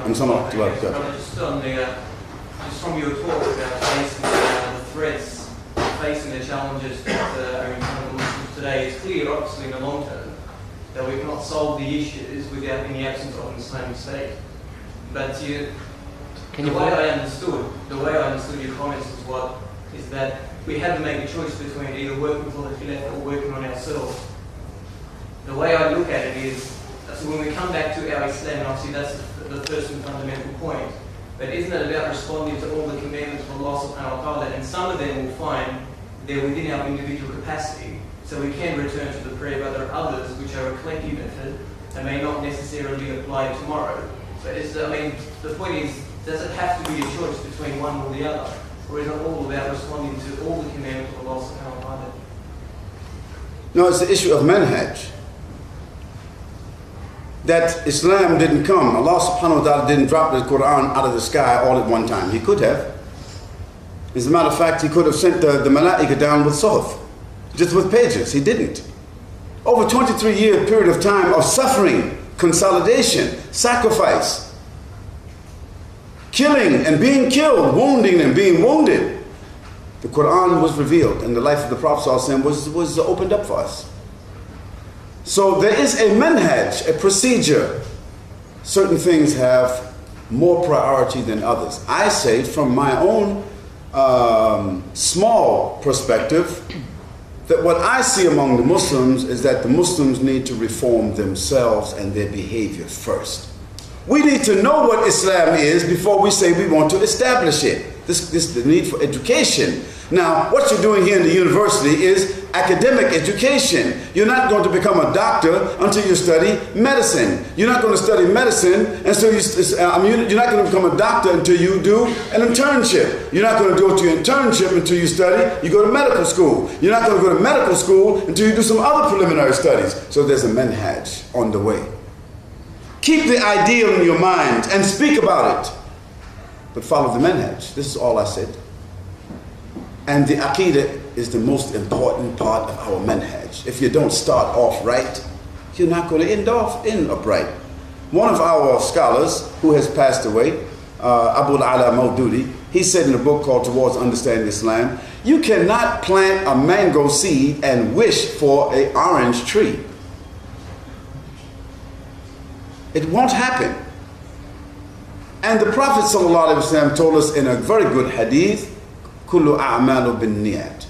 Just from your talk about facing the threats, facing the challenges that are in front of the Muslims today, it's clear, obviously, in the long term, that we cannot solve the issues without any absence of an Islamic state. But the way I understood your comments is that we had to make a choice between either working for the Khilafah or working on ourselves. The way I look at it is, so when we come back to our Islam, and obviously that's the first and fundamental point, but isn't it about responding to all the commandments of Allah subhanahu wa ta'ala, and some of them will find they're within our individual capacity, so we can return to the prayer, but there are others which are a collective effort and may not necessarily be applied tomorrow. So the point is, does it have to be a choice between one or the other? Or is it all about responding to all the commandments of Allah subhanahu wa ta'ala? No, it's the issue of manhaj. That Islam didn't come. Allah subhanahu wa ta'ala didn't drop the Quran out of the sky all at one time. He could have. As a matter of fact, he could have sent the malaika down with suhuf, just with pages. He didn't. Over 23-year period of time of suffering, consolidation, sacrifice, killing and being killed, wounding and being wounded, the Quran was revealed, and the life of the Prophet was opened up for us. So there is a manhaj, a procedure. Certain things have more priority than others. I say from my own small perspective that what I see among the Muslims is that the Muslims need to reform themselves and their behavior first. We need to know what Islam is before we say we want to establish it. This is the need for education. Now, what you're doing here in the university is academic education. You're not going to become a doctor until you study medicine. You're not going to study medicine, and so you're not going to become a doctor until you do an internship. You're not going to go to your internship until you study. You go to medical school. You're not going to go to medical school until you do some other preliminary studies. So there's a manhaj on the way. Keep the ideal in your mind and speak about it, but follow the manhaj. This is all I said. And the aqidah is the most important part of our manhaj. If you don't start off right, you're not going to end upright. One of our scholars who has passed away, Abu al-Ala Maududi, he said in a book called Towards Understanding Islam, you cannot plant a mango seed and wish for an orange tree. It won't happen. And the Prophet ﷺ told us in a very good hadith, Kullu a'malu bin niyat.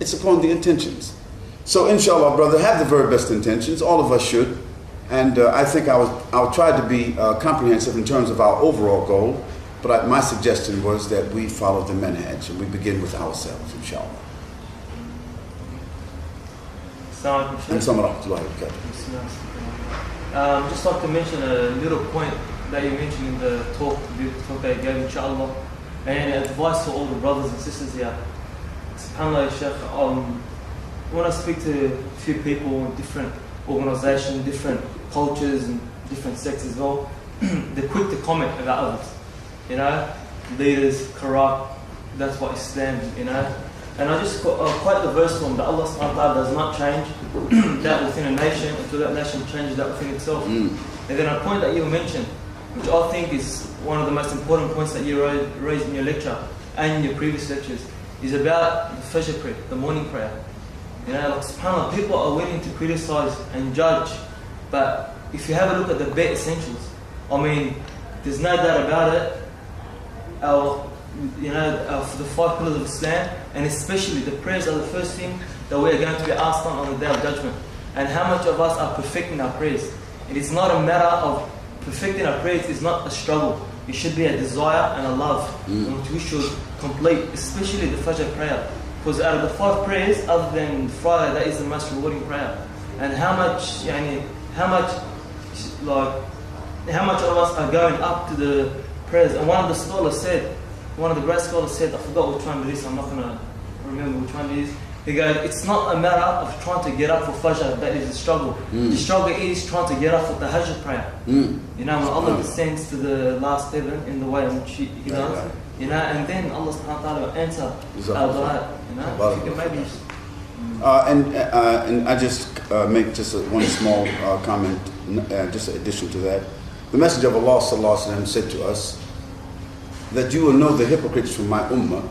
It's upon the intentions. So inshallah, brother, have the very best intentions. All of us should. And I think I'll try to be comprehensive in terms of our overall goal. But my suggestion was that we follow the manhaj and we begin with ourselves, inshallah. Just like to mention a little point that you mentioned in the talk that you gave, inshallah, and advice for all the brothers and sisters here. SubhanAllah, Shaykh, when I speak to a few people in different organizations, different cultures and different sects as well, they're quick to comment about others. You know, leaders, corrupt, that's what Islam, you know. And I just quote the verse from that Allah subhanahu wa ta'ala does not change that within a nation until that nation changes that within itself. And then a point that you mentioned, which I think is one of the most important points that you raised in your lecture and in your previous lectures, is about the Fajr prayer, the morning prayer. You know, like subhanAllah, people are willing to criticize and judge, but if you have a look at the bare essentials, I mean, there's no doubt about it, the 5 pillars of Islam, and especially the prayers are the first thing that we are going to be asked on the Day of Judgment. And how much of us are perfecting our prayers? It is not a matter of perfecting our prayers, it's not a struggle. It should be a desire and a love which we should complete, especially the Fajr prayer. Because out of the 5 prayers, other than Friday, that is the most rewarding prayer. And how much of us are going up to the prayers? And one of the great scholars said, I forgot which one it is, I'm not going to remember which one it is. He goes, it's not a matter of trying to get up for Fajr, that is the struggle. The struggle is trying to get up for the Tahajjud prayer. You know, when Allah descends to the last heaven in the way in which He does, you know, and then Allah subhanahu wa ta'ala will answer our dua, you know. Maybe. And I just make just one small comment, just in addition to that. The Messenger of Allah sallallahu alaihi wasallam said to us that you will know the hypocrites from my ummah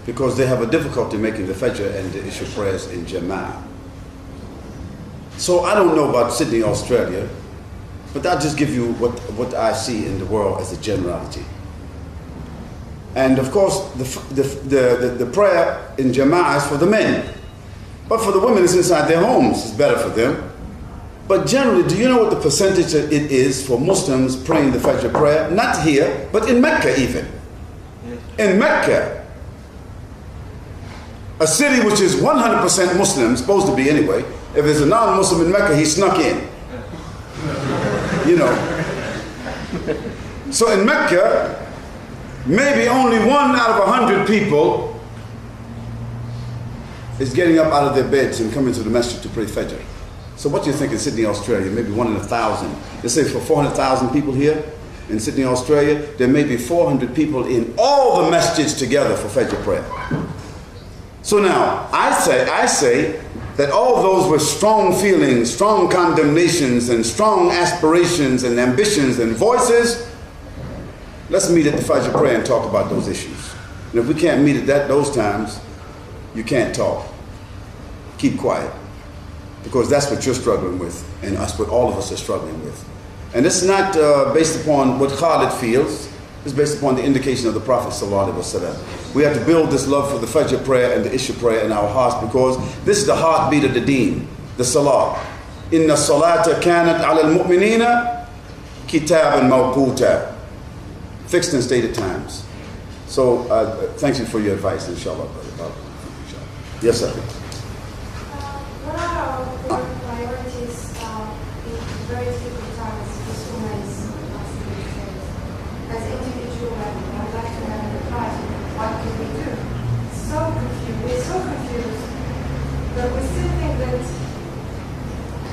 because they have a difficulty making the Fajr and the Isha prayers in Jama'ah. So I don't know about Sydney, Australia, but I'll just give you what I see in the world as a generality. And of course, the prayer in Jama'ah is for the men. But for the women, it's inside their homes. It's better for them. But generally, do you know what the percentage it is for Muslims praying the Fajr prayer? Not here, but in Mecca even. In Mecca, a city which is 100% Muslim, supposed to be anyway. If there's a non-Muslim in Mecca, he snuck in. You know. So in Mecca, maybe only 1 out of 100 people is getting up out of their beds and coming to the masjid to pray Fajr. So what do you think in Sydney, Australia? Maybe 1 in 1,000. Let's say for 400,000 people here in Sydney, Australia, there may be 400 people in all the masjids together for Fajr prayer. So now, I say that all those with strong feelings, strong condemnations, and strong aspirations and ambitions and voices, let's meet at the Fajr prayer and talk about those issues. And if we can't meet at those times, you can't talk. Keep quiet. Because that's what you're struggling with, and that's what all of us are struggling with. And it's not based upon what Khalid feels, it's based upon the indication of the Prophet ﷺ. We have to build this love for the Fajr prayer and the Isha prayer in our hearts because this is the heartbeat of the deen, the Salah. Inna salata kanat ala al-mu'minina kitaban mawquta. Fixed and stated times. So thank you for your advice, inshallah. Yes, sir. What are our priorities in very difficult times as humans, as individual level? I'd like to have an advice. What can we do? So confused. We're so confused that we still think that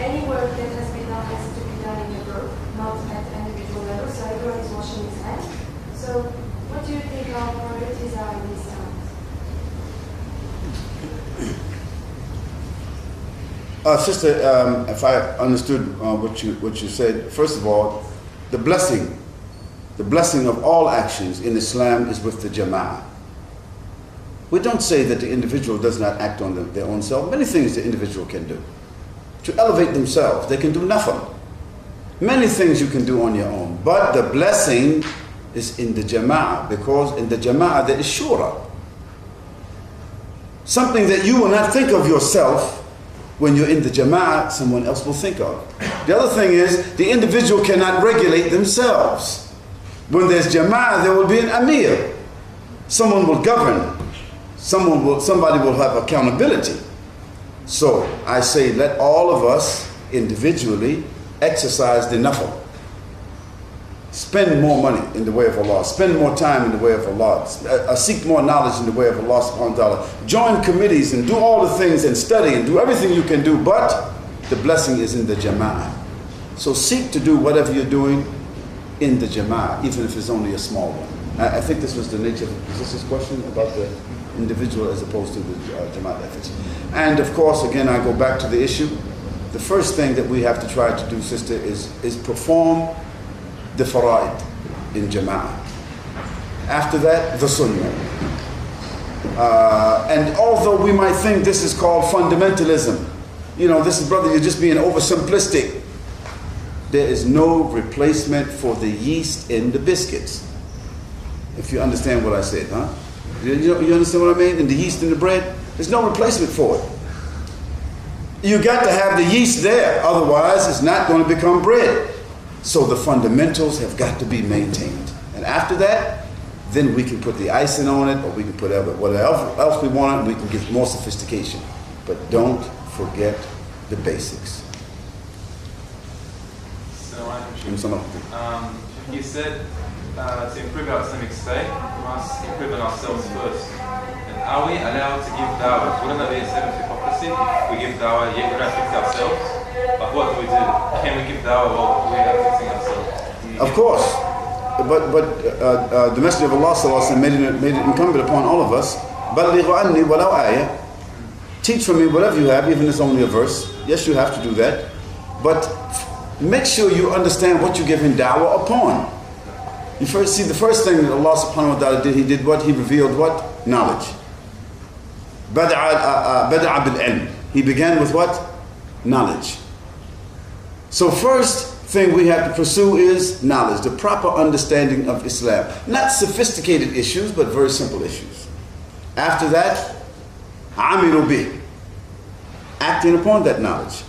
any work that has been done has to be done in a group, not at individual level. So everyone is washing his hands. So what do you think our priorities are in these times? Sister, if I understood what you said, first of all, the blessing of all actions in Islam is with the Jama'ah. We don't say that the individual does not act on their own self. Many things the individual can do. To elevate themselves, they can do nothing. Many things you can do on your own. But the blessing is in the Jama'ah, because in the Jama'ah there is shura. Something that you will not think of yourself. When you're in the Jama'ah, someone else will think of. The other thing is, the individual cannot regulate themselves. When there's Jama'ah, there will be an Amir. Someone will govern. Somebody will have accountability. So I say, let all of us individually exercise the nafl. Spend more money in the way of Allah. Spend more time in the way of Allah. Seek more knowledge in the way of Allah subhanahu wa ta'ala. Join committees and do all the things and study and do everything you can do. But the blessing is in the Jama'ah. So seek to do whatever you're doing in the Jama'ah, even if it's only a small one. I think this was the nature of this question about the individual as opposed to the Jama'ah efforts. And of course, again, I go back to the issue. The first thing that we have to try to do, sister, is perform the fara'id in Jama'ah. After that, the sunnah. And although we might think this is called fundamentalism, you know, this is, brother, you're just being oversimplistic. There is no replacement for the yeast in the biscuits. If you understand what I said, huh? You understand what I mean? And the yeast in the bread, there's no replacement for it. You got to have the yeast there, otherwise it's not going to become bread. So the fundamentals have got to be maintained. And after that, then we can put the icing on it, or we can put whatever else we want, and we can get more sophistication. But don't forget the basics. You said to improve our Islamic state, we must improve on ourselves first. And are we allowed to give dawah? Wouldn't that be a sign of hypocrisy? We give dawah, yet we don't fix ourselves. But what do we do? Can we give dawah while we are fixing ourselves? Of course. But the Messenger of Allah made it incumbent upon all of us. بَلِّغُ عَنِّي وَلَوْ آيَةً. Teach from me whatever you have, even if it's only a verse. Yes, you have to do that. But make sure you understand what you're giving da'wah upon. You first see the first thing that Allah subhanahu wa ta'ala did, He did what? He revealed what? Knowledge. Bada'a bil-ilm. He began with what? Knowledge. So first thing we have to pursue is knowledge, the proper understanding of Islam. Not sophisticated issues, but very simple issues. After that, amilu bih, acting upon that knowledge.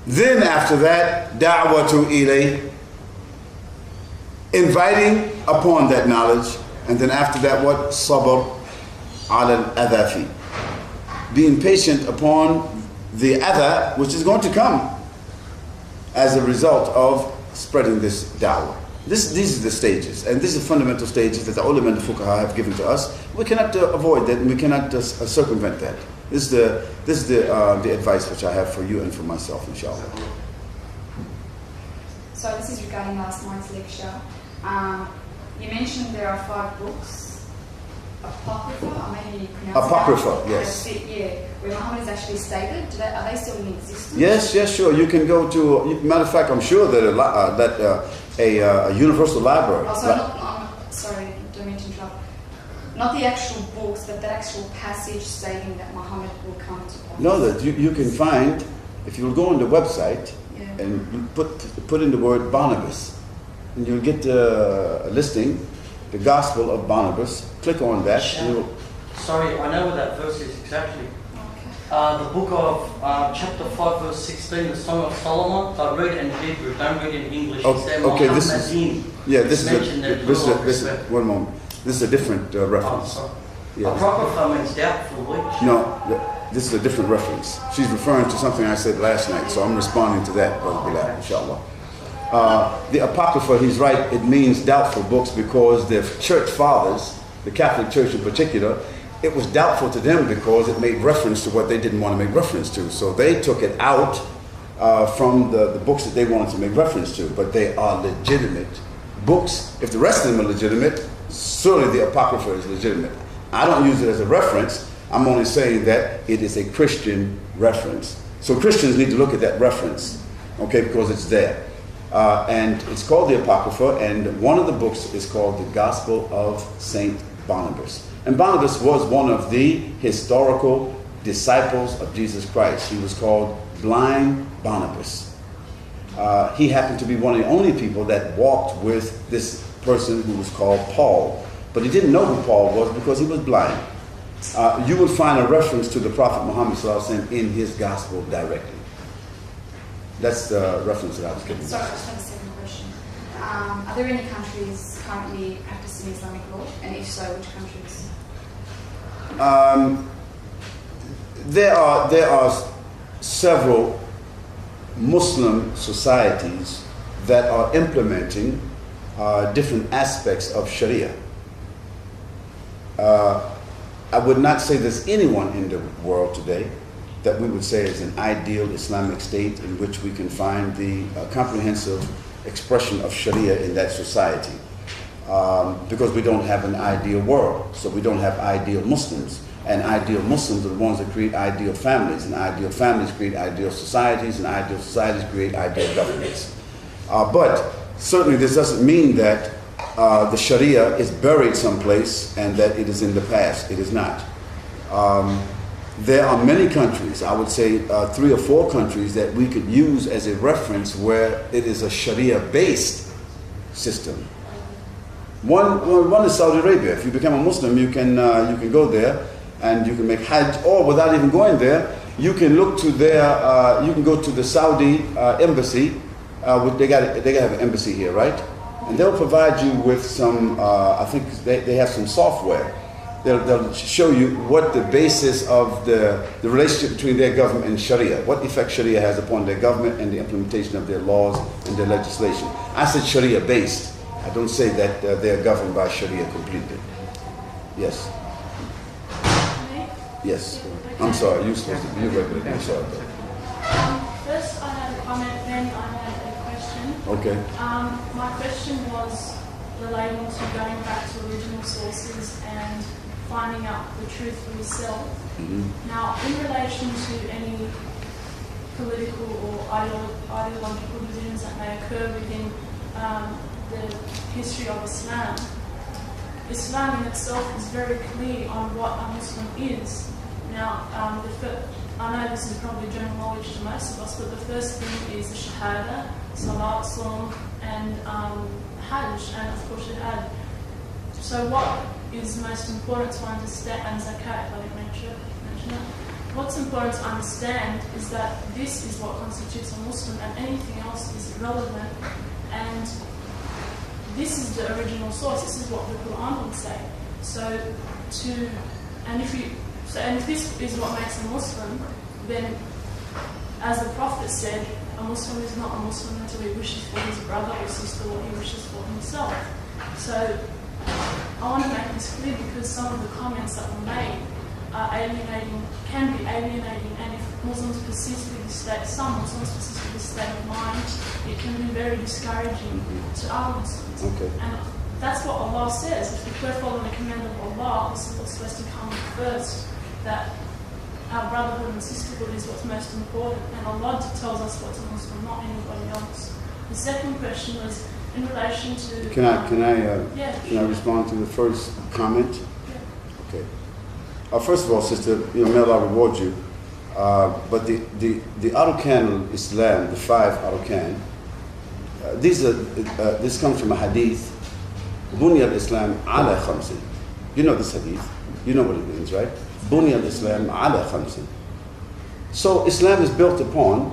Then after that, da'watu ilay, inviting upon that knowledge. And then after that, what? Sabr ala al-adha, being patient upon the adha which is going to come as a result of spreading this da'wah. These are the stages, and these are fundamental stages that the ulama and the fuqaha have given to us. We cannot avoid that, and we cannot circumvent that. This is the advice which I have for you and for myself, inshallah. So this is regarding last night's lecture. You mentioned there are 5 books. Apocrypha, or maybe you pronounce Apocrypha, yes. Yeah, where Muhammad is actually stated. Are they still in existence? Yes, sure. You can go to. Matter of fact, I'm sure that a universal library. Also, sorry, don't mean to interrupt. Not the actual books, but the actual passage stating that Muhammad will come to pass. No, that you can find if you'll go on the website and you put in the word Barnabas, and you'll get a listing. The Gospel of Barnabas. Click on that. Sorry, I know what that verse is exactly. Okay. The book of chapter 5, verse 16, the Song of Solomon. I read in Hebrew, don't read in English. Okay, this is one moment. This is a different reference. Apocrypha means doubtful, which? No, this is a different reference. She's referring to something I said last night, so I'm responding to that, Brother Bilal, inshallah. The Apocrypha, he's right, it means doubtful books because the church fathers, the Catholic Church in particular, it was doubtful to them because it made reference to what they didn't want to make reference to. So they took it out from the books that they wanted to make reference to, but they are legitimate books. If the rest of them are legitimate, surely the Apocrypha is legitimate. I don't use it as a reference. I'm only saying that it is a Christian reference. So Christians need to look at that reference, okay, because it's there. And it's called the Apocrypha, and one of the books is called the Gospel of Saint Barnabas. And Barnabas was one of the historical disciples of Jesus Christ. He was called Blind Barnabas. He happened to be one of the only people that walked with this person who was called Paul. But he didn't know who Paul was because he was blind. You will find a reference to the Prophet Muhammad ﷺ in his gospel directly. That's the reference that I was giving. Sorry, I just have a second question. Are there any countries currently practicing Islamic law? And if so, which countries? There are several Muslim societies that are implementing different aspects of Sharia. I would not say there's anyone in the world today that we would say is an ideal Islamic state in which we can find the comprehensive expression of Sharia in that society. Because we don't have an ideal world, so we don't have ideal Muslims. And ideal Muslims are the ones that create ideal families, and ideal families create ideal societies, and ideal societies create ideal governments. But certainly this doesn't mean that the Sharia is buried someplace and that it is in the past. It is not. There are many countries, I would say 3 or 4 countries that we could use as a reference where it is a Sharia-based system. One is Saudi Arabia. If you become a Muslim, you can go there and you can make Hajj, or without even going there, you can look to their, you can go to the Saudi embassy. They have an embassy here, right? And they'll provide you with some, I think they have some software. They'll show you what the basis of the relationship between their government and Sharia, what effect Sharia has upon their government and the implementation of their laws and their legislation. I said Sharia based. I don't say that they're governed by Sharia completely. Yes. Yes. I'm sorry, you're supposed to be regular. I'm sorry. First I had a comment, then I had a question. Okay. My question was relating to going back to original sources and finding out the truth for yourself. Mm-hmm. Now, in relation to any political or ideological divisions that may occur within the history of Islam. Islam in itself is very clear on what a Muslim is. Now, I know this is probably general knowledge to most of us, but the first thing is the Shahada, Salat, Saum, and Hajj, and of course Jihad. So what is most important to understand, and Zakat, if I didn't mention that. What's important to understand is that this is what constitutes a Muslim, and anything else is irrelevant. And this is the original source. This is what the Quran would say. If this is what makes a Muslim, then, as the Prophet said, a Muslim is not a Muslim until he wishes for his brother or sister what he wishes for himself. So I want to make this clear because some of the comments that were made can be alienating, and if Muslims persist with this state, some Muslims persist with this state of mind, it can be very discouraging to other Muslims. Okay. And that's what Allah says. If we're following the command of Allah, this is what's supposed to come first, that our brotherhood and sisterhood is what's most important, and Allah tells us what's a Muslim, not anybody else. The second question was in relation to... Can I respond to the first comment? Yeah. Okay. First of all, sister, may Allah reward you. But the Arkan Islam, the 5 Arkan, this comes from a hadith. Bunya al-Islam ala khamsin. You know this hadith. You know what it means, right? Bunya al-Islam ala khamsin. So Islam is built upon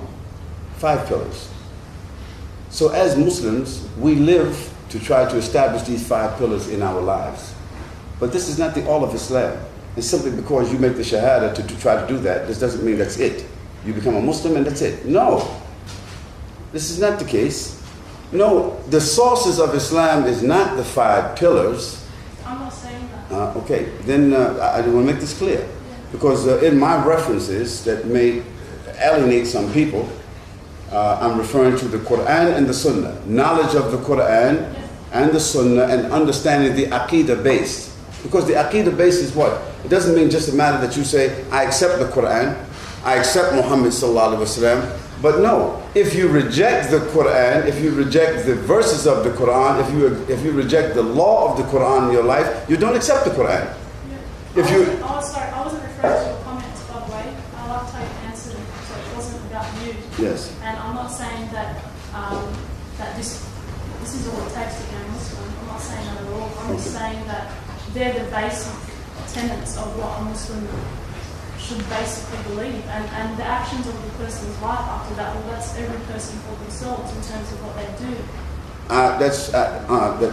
5 pillars. So as Muslims, we live to try to establish these 5 pillars in our lives. But this is not the all of Islam. And simply because you make the Shahada to try to do that, this doesn't mean that's it. You become a Muslim and that's it. No. This is not the case. No, the sources of Islam is not the 5 pillars. I'm not saying that. Okay, then I want to make this clear. Yeah. Because in my references that may alienate some people, I'm referring to the Quran and the Sunnah. Knowledge of the Quran and the Sunnah and understanding the Aqidah base. Because the Aqidah base is what? It doesn't mean just a matter that you say, I accept the Quran, I accept Muhammad sallallahu alaihi wasallam. But no, if you reject the Quran, if you reject the verses of the Quran, if you reject the law of the Quran in your life, you don't accept the Quran. Yeah. I wasn't referring to your comments, by the way. I liked how you answered it, so it wasn't about you. Yes. And I'm not saying that that this is all it takes to be a Muslim. I'm not saying that at all. I'm just saying that they're the basic tenets of what a Muslim should basically believe, and the actions of the person's life after that, well, that's every person for themselves in terms of what they do.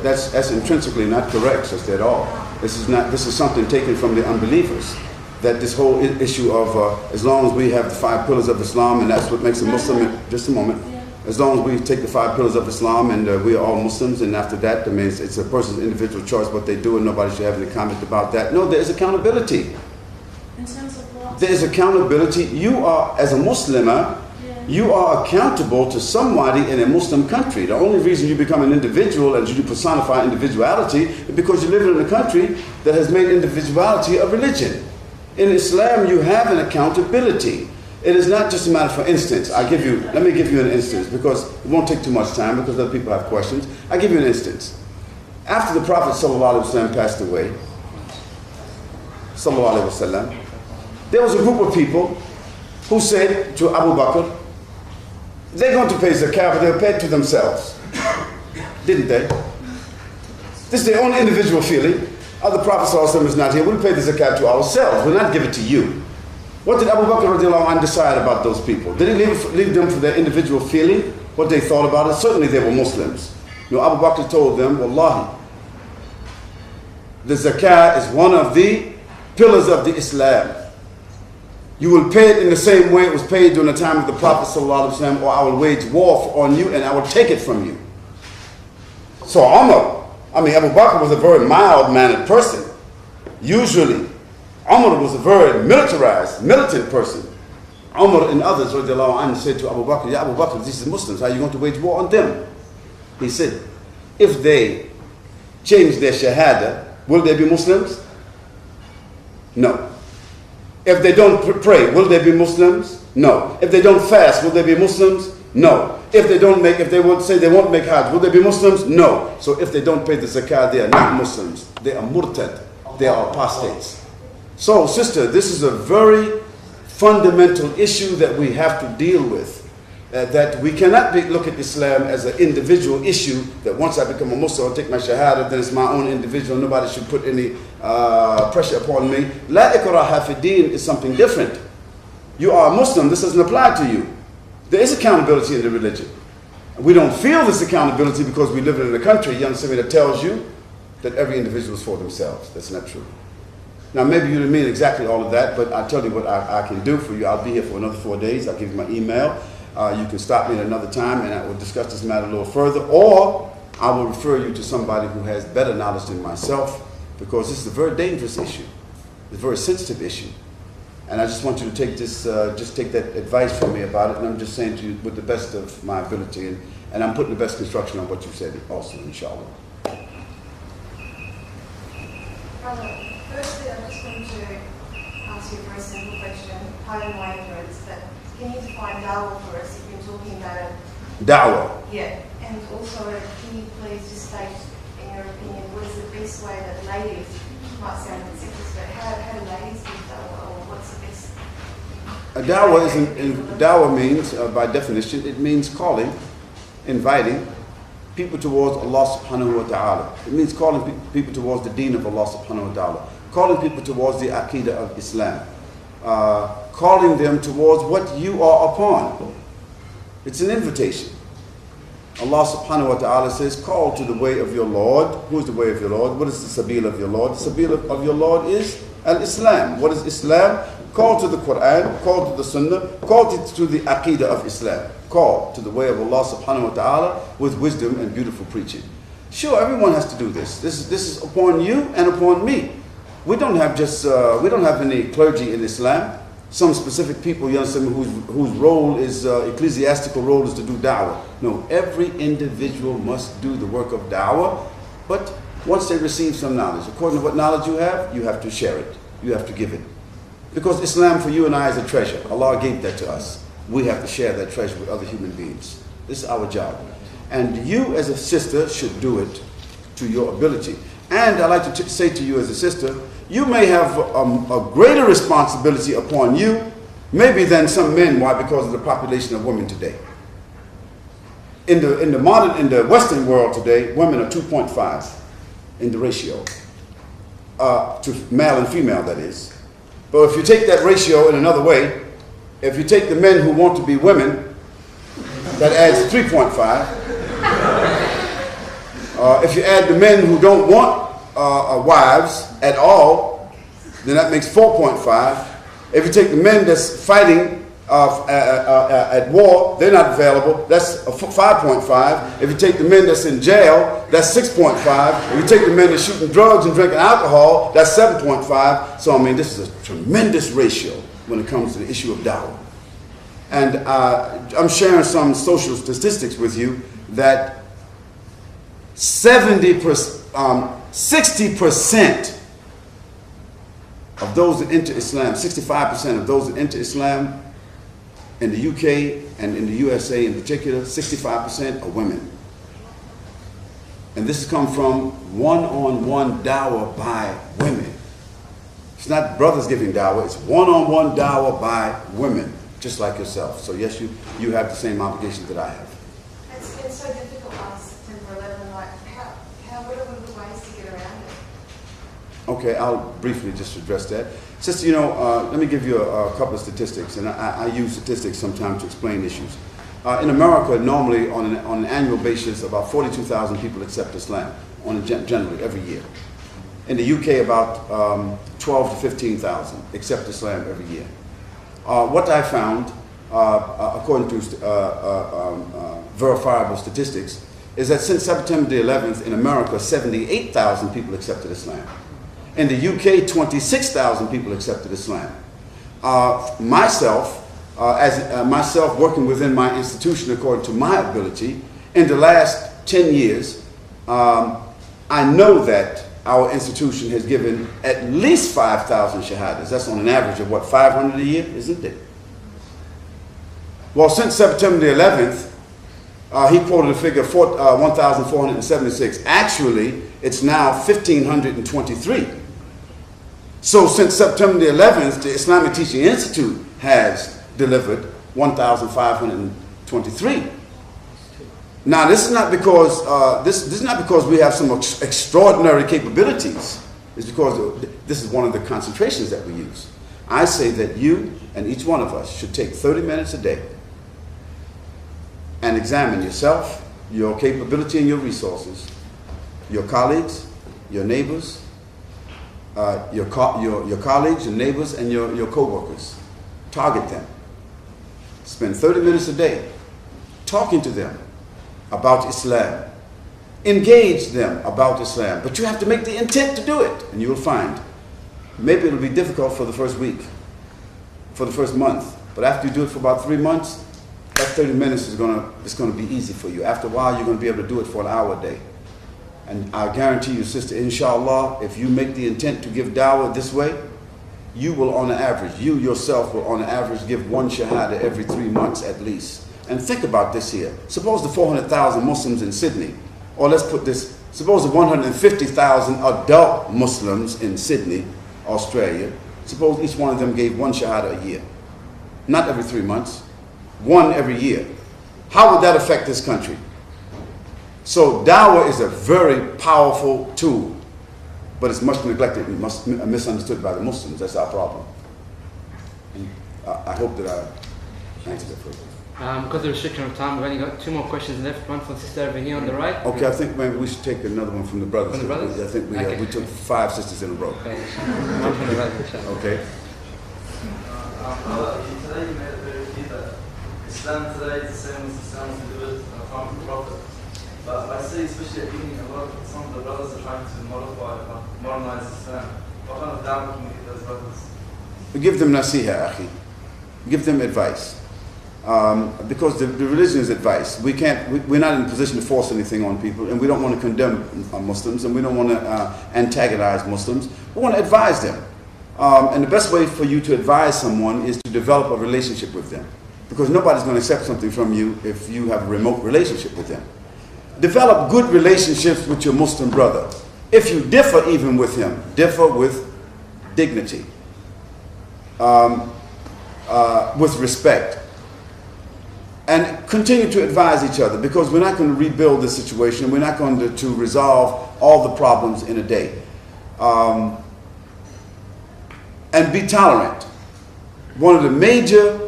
That's intrinsically not correct, sister, at all. This is something taken from the unbelievers. That this whole issue of as long as we have the 5 pillars of Islam and that's what makes a Muslim. Just a moment. Yeah. As long as we take the 5 pillars of Islam and we are all Muslims, and after that, I mean, it's a person's individual choice what they do, and nobody should have any comment about that. No, there is accountability. In terms of what? There is accountability. You are, as a Muslimah, you are accountable to somebody in a Muslim country. The only reason you become an individual and you personify individuality is because you live in a country that has made individuality a religion. In Islam, you have an accountability. It is not just a matter, for instance, let me give you an instance because it won't take too much time because other people have questions. I'll give you an instance. After the Prophet ﷺ passed away, ﷺ, there was a group of people who said to Abu Bakr, they're going to pay zakat, but they'll pay it to themselves. Didn't they? This is their own individual feeling. The Prophet ﷺ is not here. We'll pay the zakat to ourselves. We'll not give it to you. What did Abu Bakr radiallahu anh decide about those people? Did he leave them for their individual feeling? What they thought about it? Certainly they were Muslims. No, Abu Bakr told them, Wallahi, the zakah is one of the pillars of the Islam. You will pay it in the same way it was paid during the time of the Prophet ﷺ, or I will wage war on you and I will take it from you. So Abu Bakr was a very mild-mannered person. Usually, Umar was a very militarized, militant person. Umar and others radiallahu anhu said to Abu Bakr, Ya Abu Bakr, these are Muslims, how are you going to wage war on them? He said, if they change their shahada, will they be Muslims? No. If they don't pray, will they be Muslims? No. If they don't fast, will they be Muslims? No. If they would say they won't make Hajj, will they be Muslims? No. So if they don't pay the zakah, they are not Muslims. They are murtad. They are apostates. So, sister, this is a very fundamental issue that we have to deal with. That we cannot look at Islam as an individual issue, that once I become a Muslim, I'll take my shahada, then it's my own individual, nobody should put any pressure upon me. La ikraha fi din is something different. You are a Muslim, this doesn't apply to you. There is accountability in the religion. We don't feel this accountability because we live in a country, you understand me, that tells you that every individual is for themselves. That's not true. Now, maybe you didn't mean exactly all of that, but I'll tell you what I can do for you. I'll be here for another 4 days. I'll give you my email. You can stop me at another time and I will discuss this matter a little further, or I will refer you to somebody who has better knowledge than myself, because this is a very dangerous issue. It's a very sensitive issue. And I just want you to take this, just take that advice from me about it, and I'm just saying to you with the best of my ability, and I'm putting the best construction on what you said also, inshallah. Firstly, I just want to ask you a very simple question. Pardon my ignorance, but can you define da'wah for us if you're talking about it? Da'wah. Yeah, and also can you please just state, in your opinion, what is the best way that ladies, might sound a bit sexist, but how do ladies do da'wah, or what's the best? Da'wah means, by definition, it means calling, inviting people towards Allah subhanahu wa ta'ala. It means calling people towards the deen of Allah subhanahu wa ta'ala. Calling people towards the aqidah of Islam. Calling them towards what you are upon. It's an invitation. Allah subhanahu wa ta'ala says, call to the way of your Lord. Who is the way of your Lord? What is the sabil of your Lord? The sabil of your Lord is al-Islam. What is Islam? Call to the Quran, call to the Sunnah, call to the aqidah of Islam. Call to the way of Allah subhanahu wa ta'ala with wisdom and beautiful preaching. Sure, everyone has to do this. This is upon you and upon me. We don't have any clergy in Islam. Some specific people, you understand, whose role is, ecclesiastical role is to do da'wah. No, every individual must do the work of da'wah, but once they receive some knowledge, according to what knowledge you have to share it. You have to give it. Because Islam for you and I is a treasure. Allah gave that to us. We have to share that treasure with other human beings. This is our job. And you as a sister should do it to your ability. And I'd like to say to you as a sister, you may have a greater responsibility upon you, maybe than some men. Why? Because of the population of women today. In the Western world today, women are 2.5 in the ratio to male and female, that is. But if you take that ratio in another way, if you take the men who want to be women, that adds 3.5. If you add the men who don't want wives at all, then that makes 4.5. If you take the men that's fighting at war, they're not available, that's 5.5. If you take the men that's in jail, that's 6.5. If you take the men that's shooting drugs and drinking alcohol, that's 7.5. So I mean, this is a tremendous ratio when it comes to the issue of da'wah. And I'm sharing some social statistics with you that 60% of those that enter Islam, 65% of those that enter Islam in the UK and in the USA in particular, 65% are women. And this has come from one-on-one da'wah by women. It's not brothers giving da'wah, it's one-on-one da'wah by women, just like yourself. So yes, you have the same obligation that I have. It's been so difficult after September 11, like what are the ways to get around it? Okay, I'll briefly just address that. Sister, let me give you a couple of statistics, and I use statistics sometimes to explain issues. In America, normally on an annual basis, about 42,000 people accept Islam, generally every year. In the UK, about 12 to 15,000 accept Islam every year. What I found, according to verifiable statistics, is that since September the 11th in America, 78,000 people accepted Islam. In the UK, 26,000 people accepted Islam. Myself working within my institution according to my ability, in the last 10 years, I know that our institution has given at least 5,000 shahadas. That's on an average of what, 500 a year, isn't it? Well, since September the 11th, he quoted a figure of 1,476. Actually, it's now 1,523. So since September the 11th, the Islamic Teaching Institute has delivered 1,523. Now, this is not because this is not because we have some extraordinary capabilities. It's because this is one of the concentrations that we use. I say that you and each one of us should take 30 minutes a day and examine yourself, your capability and your resources, your colleagues, your neighbors, your colleagues, your neighbors, and your co-workers. Target them. Spend 30 minutes a day talking to them about Islam. Engage them about Islam. But you have to make the intent to do it, and you will find. Maybe it'll be difficult for the first week, for the first month, but after you do it for about 3 months, that 30 minutes is gonna be easy for you. After a while, you're gonna be able to do it for an hour a day. And I guarantee you, sister, inshallah, if you make the intent to give dawah this way, you will on average, you yourself will on average give 1 shahada every 3 months at least. And think about this here. Suppose the 400,000 Muslims in Sydney, or let's put this, suppose the 150,000 adult Muslims in Sydney, Australia, suppose each one of them gave 1 shahada a year. Not every 3 months, 1 every year. How would that affect this country? So dawah is a very powerful tool, but it's much neglected and misunderstood by the Muslims. That's our problem. And I hope that I answered that for you. Because of the restriction of time, we've only got 2 more questions left. One from the sister over here on the right. Okay, I think maybe we should take another one from the brothers. From the brothers? I think we took 5 sisters in a row. Okay. One from the brothers, inshallah. Okay. Today you made it very clear that Islam today is the same as Islam to do it from the Prophet. But I see, especially at uni, some of the brothers are trying to modernize Islam. What kind of dawah can we give those brothers? Give them nasiha, akhi. Give them advice. Because the religion is advice. We're not in a position to force anything on people, and we don't want to condemn Muslims, and we don't want to antagonize Muslims. We want to advise them. And the best way for you to advise someone is to develop a relationship with them. Because nobody's going to accept something from you if you have a remote relationship with them. Develop good relationships with your Muslim brother. If you differ even with him, differ with dignity, with respect. And continue to advise each other, because we're not going to rebuild the situation. We're not going to resolve all the problems in a day. And be tolerant. One of the major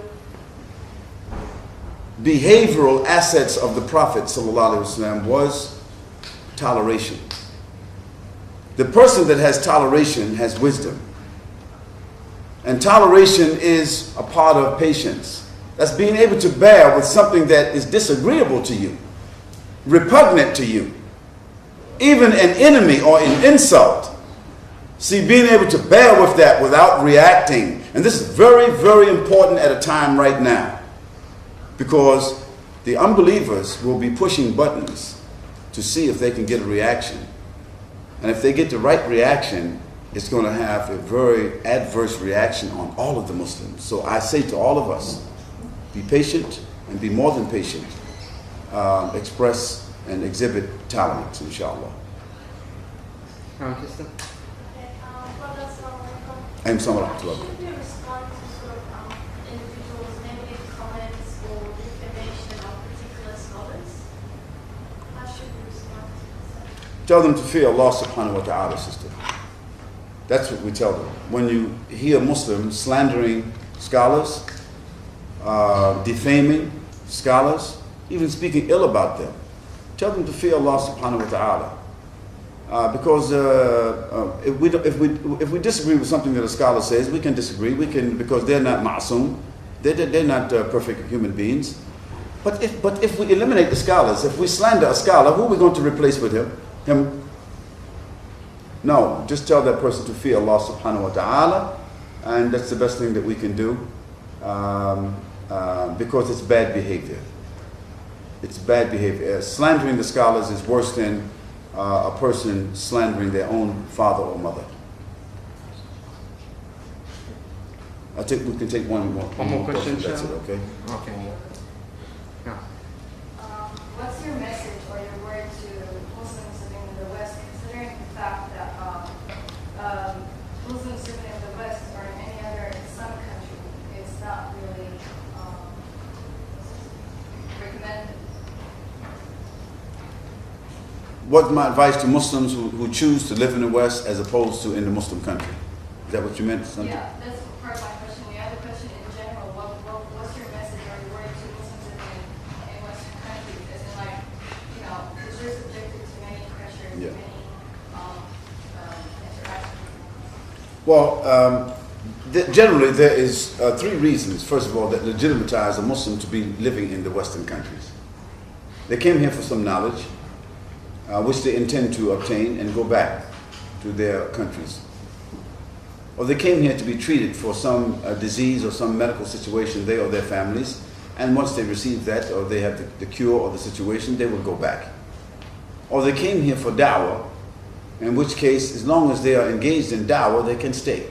behavioral assets of the Prophet ﷺ was toleration. The person that has toleration has wisdom. And toleration is a part of patience. That's being able to bear with something that is disagreeable to you, repugnant to you, even an enemy or an insult. See, being able to bear with that without reacting. And this is very, very important at a time right now, because the unbelievers will be pushing buttons to see if they can get a reaction. And if they get the right reaction, it's going to have a very adverse reaction on all of the Muslims. So I say to all of us, be patient and be more than patient. Express and exhibit tolerance, inshallah. Sister? I'm someone else. Should we respond to sort of individuals' negative comments or defamation of particular scholars? How should we respond to this? Tell them to fear Allah subhanahu wa ta'ala, sister. That's what we tell them. When you hear Muslims slandering scholars, defaming scholars, even speaking ill about them, tell them to fear Allah subhanahu wa ta'ala. Because if we disagree with something that a scholar says, we can disagree. We can, because they're not ma'soom, they're not perfect human beings. But if we eliminate the scholars, if we slander a scholar, who are we going to replace with him? No, just tell that person to fear Allah subhanahu wa ta'ala, and that's the best thing that we can do, because it's bad behavior. It's bad behavior. Slandering the scholars is worse than a person slandering their own father or mother. I think we can take one more question. That's it, okay? Okay. Yeah. What's your message or your word to Muslims living in the West, considering the fact that Muslims living in the West or in any other Islamic country is not really recommended? What's my advice to Muslims who choose to live in the West as opposed to in the Muslim country? Is that what you meant? Something? Yeah, that's part of my question. The other question in general, what's your message or your word to Muslims living in Western countries? As in, like, you know, because you're subjected to many pressures, Yeah. many interactions. Well, generally there is three reasons, first of all, that legitimize a Muslim to be living in the Western countries. They came here for some knowledge, which they intend to obtain and go back to their countries. Or they came here to be treated for some disease or some medical situation, they or their families, and once they receive that or they have the cure or the situation, they will go back. Or they came here for da'wah, in which case, as long as they are engaged in da'wah, they can stay.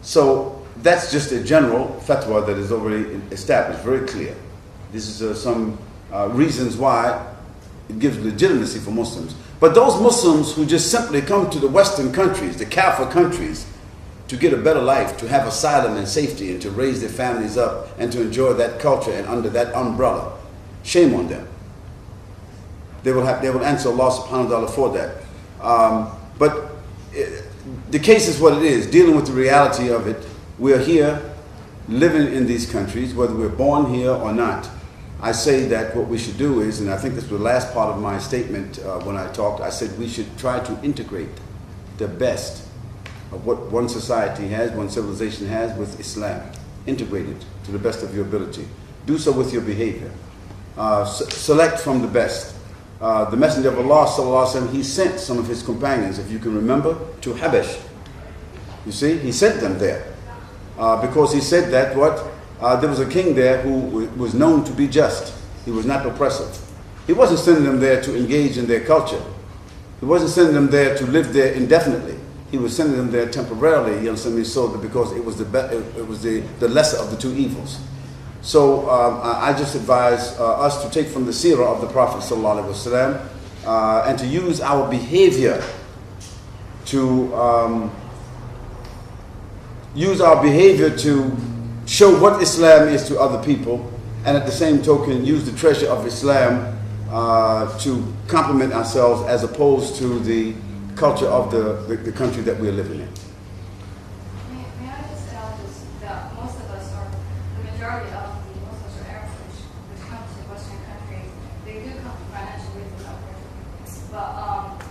So that's just a general fatwa that is already established, very clear. This is some reasons why it gives legitimacy for Muslims. But those Muslims who just simply come to the Western countries, the Kafir countries, to get a better life, to have asylum and safety, and to raise their families up, and to enjoy that culture and under that umbrella, shame on them. They will answer Allah subhanahu wa ta'ala for that. But the case is what it is, dealing with the reality of it. We are here, living in these countries, whether we're born here or not. I say that what we should do is, and I think this was the last part of my statement when I talked, I said we should try to integrate the best of what one society has, one civilization has with Islam. Integrate it to the best of your ability. Do so with your behavior. Select from the best. The Messenger of Allah, sallallahu alaihi wasallam, he sent some of his companions, if you can remember, to Habash. You see, he sent them there because he said that there was a king there who was known to be just. He was not oppressive. He wasn't sending them there to engage in their culture. He wasn't sending them there to live there indefinitely. He was sending them there temporarily, you understand me, so that because it was the lesser of the two evils. So I just advise us to take from the seerah of the Prophet sallallahu alaihi wasallam and to use our behavior to show what Islam is to other people, and at the same token use the treasure of Islam to complement ourselves as opposed to the culture of the country that we're living in. May I just add this, that most of us, or the majority of the Muslims or Arabs which come to Western countries, they do come for financial reasons, but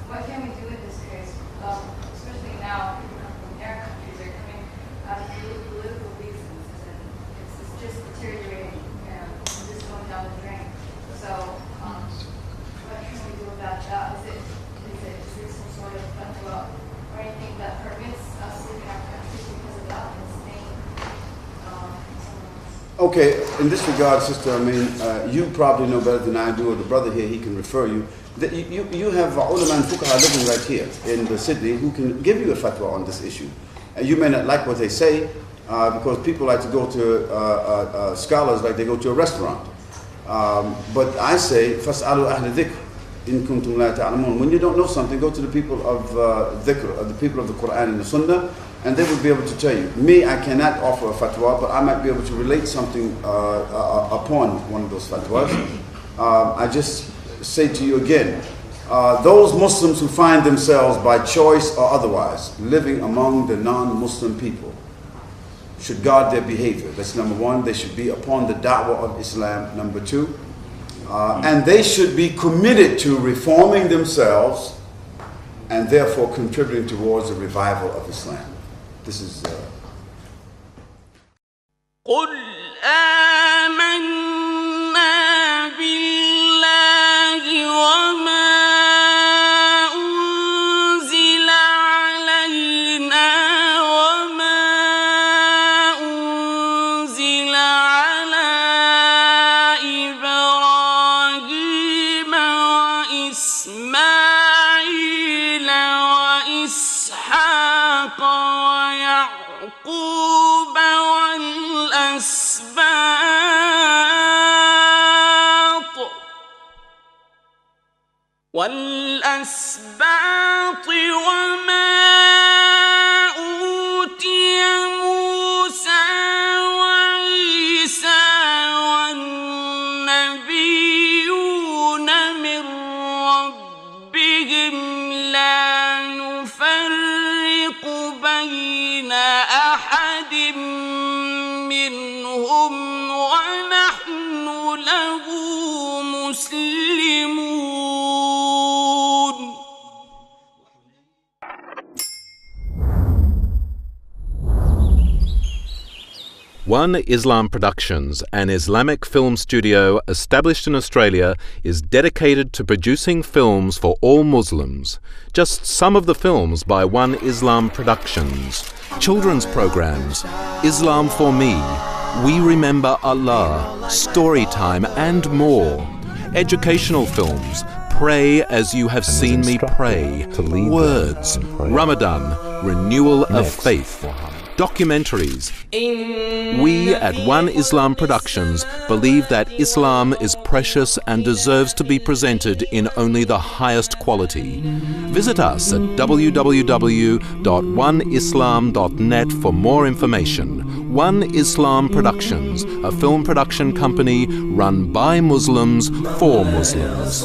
what can we do in this case? Especially now, people come from Arab countries, they're coming out of political reasons, and it's just deteriorating and just going down the drain. So, what can we do about that? Is there some sort of fatwa or anything that permits us living in our countries because of that and staying somewhere else? Okay, in this regard, sister, I mean, you probably know better than I do, or the brother here, he can refer you. That you have ulama and fuqaha living right here in Sydney who can give you a fatwa on this issue. And you may not like what they say because people like to go to scholars like they go to a restaurant. But I say, فَاسْأَلُوا أَهْلَ ذِكْرِ إِن كُنْتُمْ لَا تَعْلَمُونَ. When you don't know something, go to the people of dhikr, the people of the Quran and the Sunnah, and they will be able to tell you. Me, I cannot offer a fatwa, but I might be able to relate something upon one of those fatwas. I just say to you again, those Muslims who find themselves by choice or otherwise living among the non-Muslim people should guard their behavior. That's number one. They should be upon the da'wah of Islam. Number two. And they should be committed to reforming themselves and therefore contributing towards the revival of Islam. This is... قل آمنا بالله وما أنزل علينا وما أنزل على إبراهيم وإسماعيل والأسباط وما أوتي موسى وعيسى والنبيون من ربهم لا نفرق بين أحد منهم ونحن له مسلمون. One Islam Productions, an Islamic film studio established in Australia, is dedicated to producing films for all Muslims. Just some of the films by One Islam Productions: children's programs, Islam for Me, We Remember Allah, Storytime, and more. Educational films, Pray as You Have Seen Me Pray, Words, Ramadan, Renewal of Faith. Documentaries. We at One Islam Productions believe that Islam is precious and deserves to be presented in only the highest quality. Visit us at www.oneislam.net for more information. One Islam Productions, a film production company run by Muslims for Muslims.